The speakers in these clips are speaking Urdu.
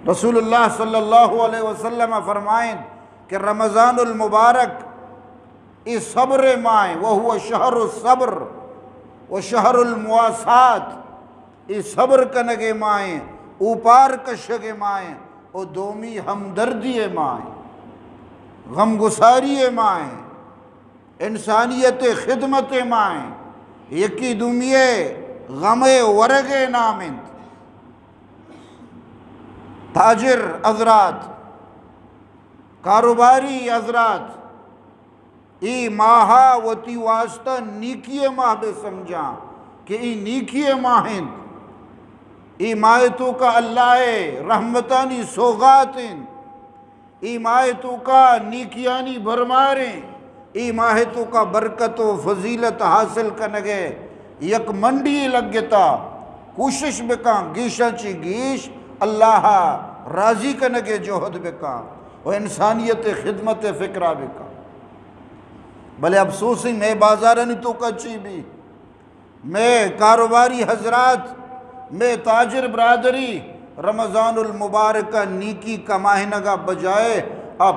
رسول اللہ صلی اللہ علیہ وسلم فرمائیں کہ رمضان المبارک ای صبر مائیں وہو شہر الصبر و شہر المواسات، ای صبر کنگے مائیں اوپار کشگے مائیں او دومی ہمدردی مائیں غم گساری مائیں انسانیت خدمت مائیں یکی دومیے غم ورگ نامند۔ تاجر حضرات، کاروباری حضرات، ای ماہا وتی واسطہ نیکی ماہ بے سمجھا کہ ای نیکی ماہند، ای ماہ تو کا اللہ رحمتانی سوغاتیں، ای ماہ تو کا نیکیانی بھرماریں، ای ماہ تو کا برکت و فضیلت حاصل کنگے یک منڈی لگتا کوشش بکا گیشا چی گیش اللہ راضی کنگے جوہد بکا و انسانیت خدمت فکرہ بکا۔ بلے افسوسی میں بازارنی تو کچی بھی، میں کاروباری حضرات، میں تاجر برادری رمضان المبارکہ نیکی کماہنگا بجائے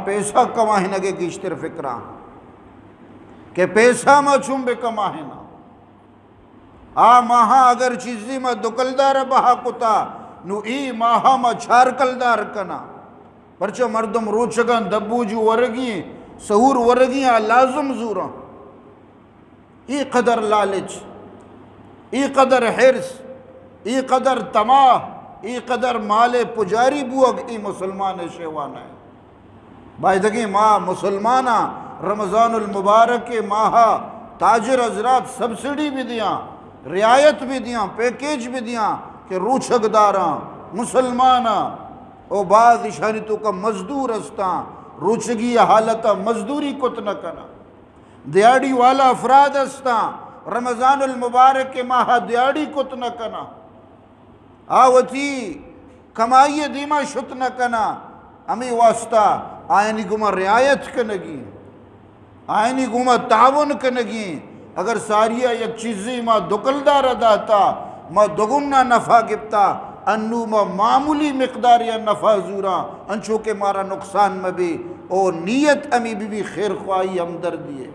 پیسہ کماہنگے گیشتر فکرہ کہ پیسہ ما چون بے کماہنا ماہا اگر چیزی ما دکلدار بہا کتا نو ای ماہا ما چھارکلدار کنا پرچہ مردم روچگان دبو جو ورگی سہور ورگیاں لازم زورا، ای قدر لالچ، ای قدر حرص، ای قدر طمع، ای قدر مال پجاری بوگ ای مسلمان شیوانا ہے۔ بائدگی ماہ مسلمانہ رمضان المبارک کے ماہا تاجر حضرات سبسڈی بھی دیاں، رعایت بھی دیاں، پیکیج بھی دیاں کہ روچھک داراں مسلمانہ او بعض اشانی تو کا مزدور استاں روچگی حالتا مزدوری کت نہ کنا، دیاڑی والا افراد استاں رمضان المبارک کے ماہ دیاڑی کت نہ کنا، آوتی کمائی دیما شت نہ کنا، امی واسطہ آئینی گمہ رعایت کنگی، آئینی گمہ تعاون کنگی، اگر ساریہ یک چیزی ما دکلدار داتا ما دگنہ نفع گپتا انو ما معمولی مقدار یا نفع زورا انچو کے مارا نقصان میں بھی او نیت امی بھی خیر خواہی ہمدردی ہے،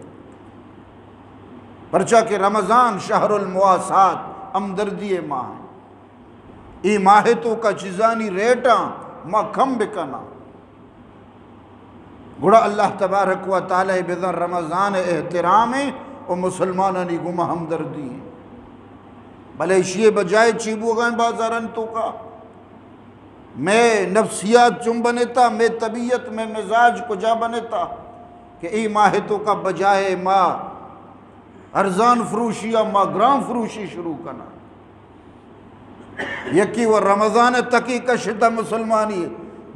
پرچہ کہ رمضان شہر المواسات ہمدردی ماہ ہے، ای ماہ تو کا چیزانی ریٹاں ما کم بکنا گوڑا اللہ تبارک و تعالی بذن رمضان احترام ہے اور مسلمانانی گمہ ہمدردی ہے۔ بھلے شیئے بجائے چیبو گئیں بازارن تو کا میں نفسیات چم بنیتا، میں طبیعت میں مزاج کجا بنیتا کہ ای ماہ تو کا بجائے ما ارزان فروشی یا ما گرام فروشی شروع کرنا، یکی وہ رمضان تکی کشتا مسلمانی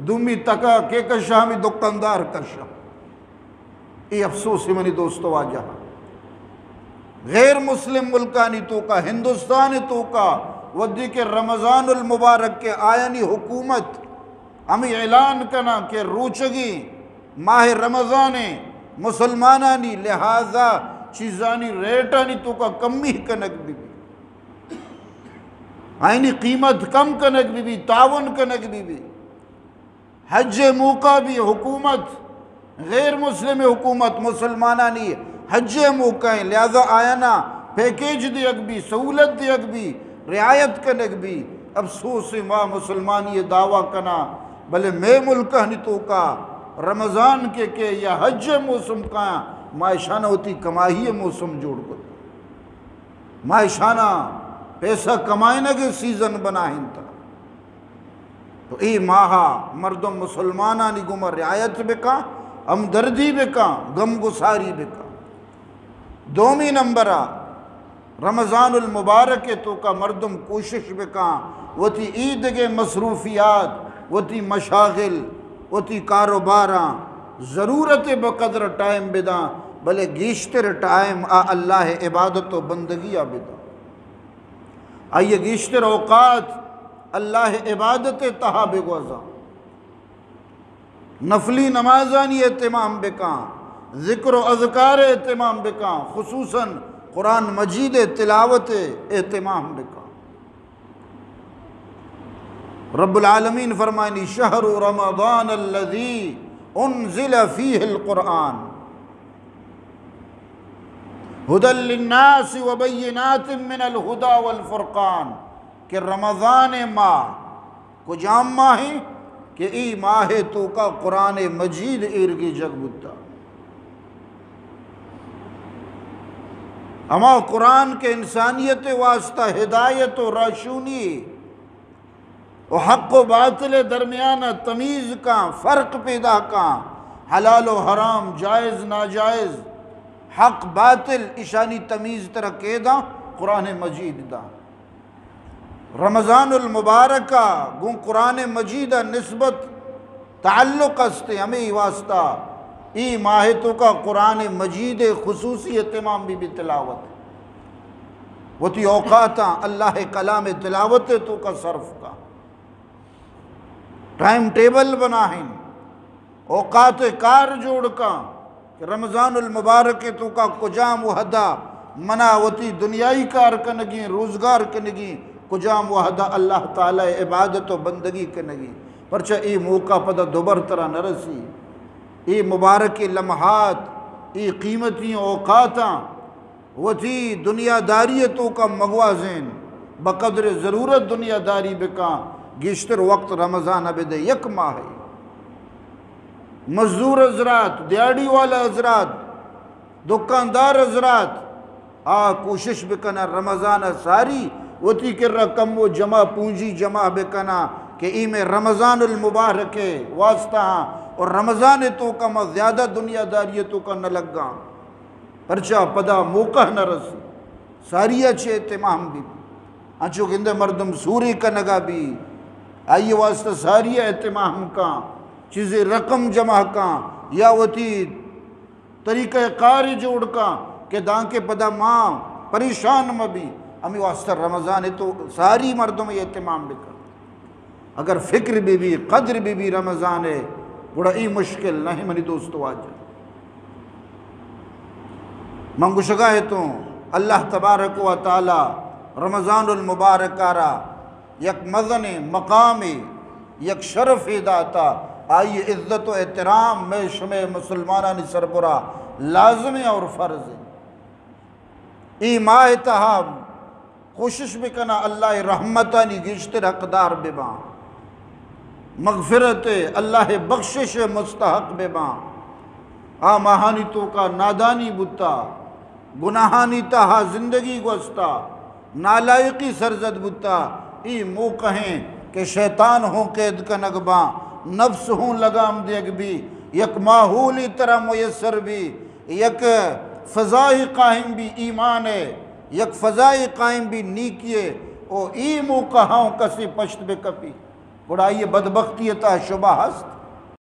دومی تکا کے کشا ہمیں دکاندار کشا، ای افسوس منی دوستو آجا غیر مسلم ملکانی تو کا ہندوستانی تو کا ودی کے رمضان المبارک کے آئینی حکومت ہمیں اعلان کنا کہ روچگی ماہ رمضان مسلمانانی لہذا چیزانی ریٹانی تو کا کمی کنک بھی آئینی قیمت کم کنک بھی تعاون کنک بھی حج موقع بھی حکومت غیر مسلم حکومت مسلمانانی حج موقع ہیں لہذا آیانا پیکیج دیگ بھی سہولت دیگ بھی رعایت کنک بھی افسوس ماں مسلمانی دعویٰ کنا بلے میں ملکہ تو کا رمضان کے یا حج موسم کا مائشانہ ہوتی کمائی موسم جوڑ کو مائشانہ پیسہ کمائنہ کے سیزن بناہن تا تو ای ماہا مردم مسلمانانی گمہ رعایت بکا ہمدردی بکا غم گساری بکا۔ دومی نمبرہ رمضان المبارک تو کا مردم کوشش بکا وتی عید کے مصروفیات وتی مشاغل وتی کاروباراں ضرورت بقدر ٹائم بدا بلے گیشتر ٹائم اللہ عبادت و بندگی بدا آئیے گیشتر اوقات اللہ عبادت تہا بگوزا نفلی نمازانی اہتمام بکا ذکر و اذکار اہتمام بکا خصوصاً قرآن مجید تلاوت اہتمام بکا رب العالمین فرمائنی شہر رمضان الذی انزل فیہ القرآن ہدی للناس وبینات من الہدی والفرقان، کہ رمضان ماہ کجام ماہ ہے کہ ای ماہ تو کا قرآن مجید ایرگی جگ بتا، اما قرآن کے انسانیت واسطہ ہدایت و راشونی و حق و باطل درمیانہ تمیز کا فرق پیدا کا، حلال و حرام، جائز ناجائز، حق باطل اشانی تمیز ترکے دا قرآن مجید دا۔ رمضان المبارکہ گوں قرآن مجیدہ نسبت تعلق استے ہمیں واسطہ ای ماہ تو کا قرآن مجید خصوصی اہتمام بھی تلاوت وہ تی اوقاتاں اللہ کلام تلاوت تو کا صرف کا ٹائم ٹیبل بناہیں، اوقات کار جوڑ کا کہ رمضان المبارک تو کا کجام وحدہ مناوتی دنیائی کار کنگی روزگار کنگی کجام وحدہ اللہ تعالی عبادت و بندگی کنگی، پرچہ ای موقع پدہ دوبر طرح نرسی، ای مبارک لمحات، ای قیمتی اوقاتاں وتی دنیا داریتوں کا مغوازین بقدر ضرورت دنیا داری بکا گشتر وقت رمضان بدے یک ماہ ہے۔ مزدور حضرات، دیاڑی والا حضرات، دکاندار حضرات کوشش بکنا رمضان ساری وتی کر رقم و جمع پونجی جمع بکنا کہ ای میں رمضان المبارک واسطہ اور رمضان تو کا میں زیادہ دنیا داریتوں کا نہ لگا، پرچہ پدا موقع نہ رسی ساری اچھے اہتمام بھی انچو گندے مردم سوری کا نگا بھی آئیے واسطہ ساری اہتمام کا چیزیں رقم جمع کا یا وتی طریقہ کار جوڑ کا کہ دانکے پدا ماں پریشان میں بھی ہمیں واسطہ رمضان تو ساری مردوں میں اہتمام بھی کر، اگر فکر بھی قدر بھی رمضان ہے بڑا ای مشکل نہیں منی دوستو آج منگو شگاہ تو اللہ تبارک و تعالی رمضان المبارک آرا یک مزن مقام یک شرف داتا، آئی عزت و احترام میں شمع مسلمانانی سربراہ لازم اور فرض ہے۔ ای ماہ تہاب کوشش بکنا اللہ رحمتانی گشتر حقدار ببا، مغفرت اللہ بخشش مستحق ببا، ماہانی تو کا نادانی بتا، گناہانی تہا زندگی گوستا، نالائقی سرزد بتا، ای موقع ہیں کہ شیطان ہوں قید کا نگبا، نفس ہوں لگام دیگ بھی، یک ماحولی طرح میسر بھی، یک فضائی قائم بھی ایمان ہے، یک فضائی قائم بھی نیکیے، او ای موقع ہوں کسی پشت بے کپی، گڑا یہ بدبختیتا شبہ ہست